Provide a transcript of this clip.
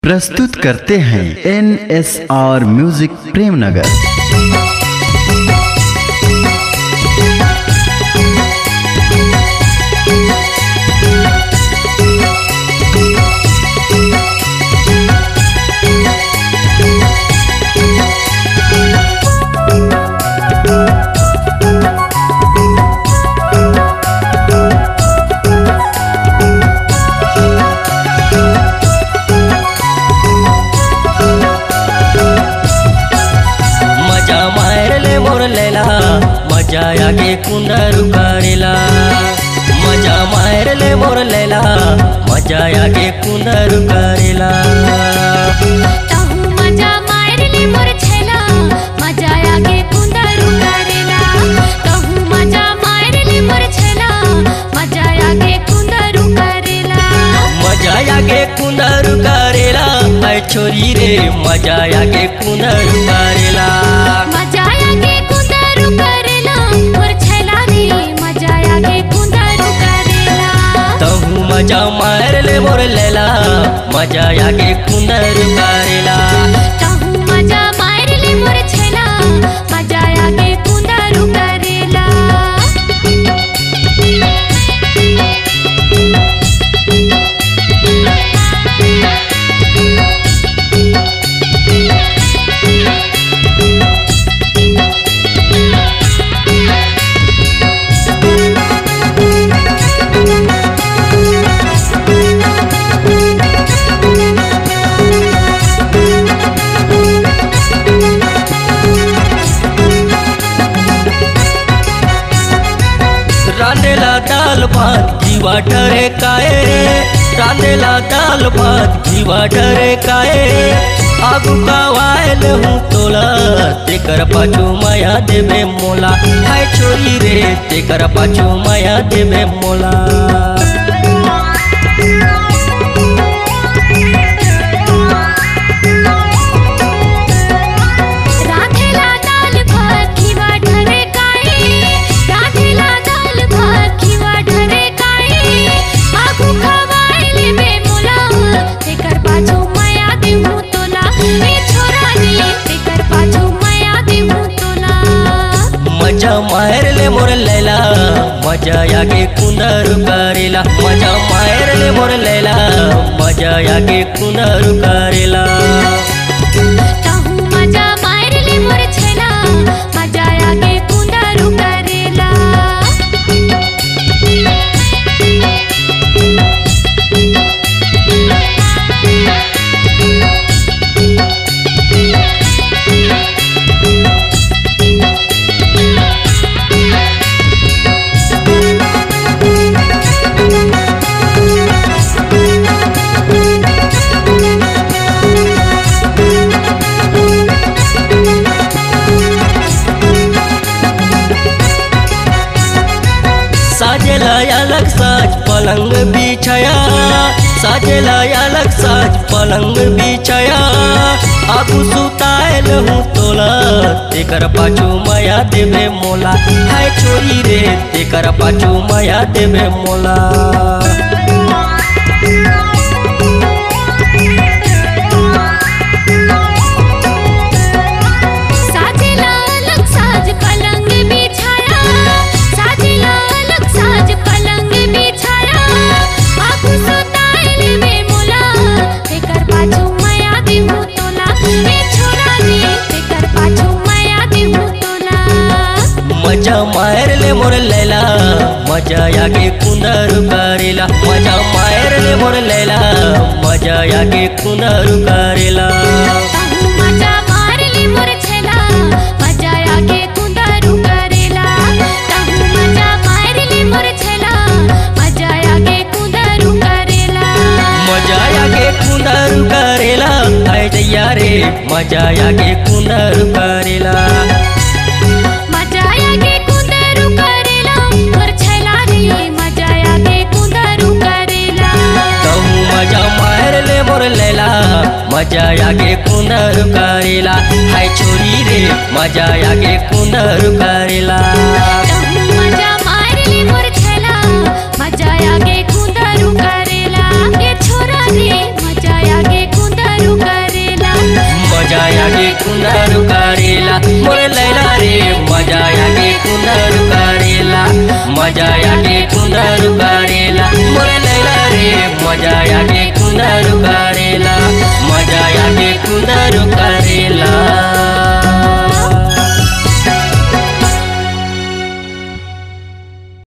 प्रस्तुत करते हैं NSR म्यूजिक प्रेमनगर। मजा आगे कुंदरू करेला, मजा मार ले मोर लेला, मजा आगे कुंदरू करेला। तहु मजा मार ले मोर छेला, मजा आगे कुंदरू करेला। तहु मजा मार ले मोर छेला, मजा आगे कुंदरू करेला। मजा आगे कुंदरू करेला, ऐ छोरी रे मजा आगे कुंदरू करेला। मजा आगे कुंदरू करेला, मोर छेला रे मजा आगे कुंदरू करेला। तहु मजा मार ले मोर लेला, मजा आगे कुंदरू करेला। तहु मजा मार ले मोर छेला, मजा आगे कुंदरू करेला। रांधेला दाल भात जीवा ठरे काये, रांधेला दाल भात जीवा ठरे काये। आगू का वायल हूँ तोला, तेकर पाछू माया देवे मोला। हाय छोरी रे तेकर पाछू माया देवे मोला। मजा मार ले मोर लेला, मजा आगे कुंदरू करेला। मजा मार ले मोर लेला, मजा आगे कुंदरू करेला। तहु मजा मार ले मोर छेला, मजा आगे कुंदरू करेला। साजेला अलग साज पलंग बिछाया, साजेला अलग साज पलंग बिछाया। आगू सुतायल हूँ तोला, तेकर पाछू माया देवे मोला। हाय छोरी रे तेकर पाछू माया देवे मोला। मजा मार ले मोर लेला, मजा आगे कुंदरू करेला। मजा मार ले मोर लेला, मजा आगे कुंदरू करेला। तहु मजा मार ले मोर छेला, मजा आगे कुंदरू करेला। तहु मजा मार ले मोर छेला, मजा आगे कुंदरू करेला। मजा आगे कुंदरू करेला, आय जैया रे मजा आगे कुंदरू करेला। मजा आगे कुंदरू करेला, मोर छेला रे मजा आगे कुंदरू करेला। तहु मजा मार ले मोर लेला, मजा आगे कुंदरू करेला। हाय छोरी रे मजा आगे कुंदरू करेला। तहु मजा मार ले मोर छेला, मजा आगे कुंदरू करेला। ये छोरा रे मजा आगे कुंदरू मोरे लैला रे मजा आगे कुंदरू करेला मजा आगे कुंदरू करेला मोरे लैला रे मजा आगे कुंदरू करेला मजा आगे कुंदरू करेला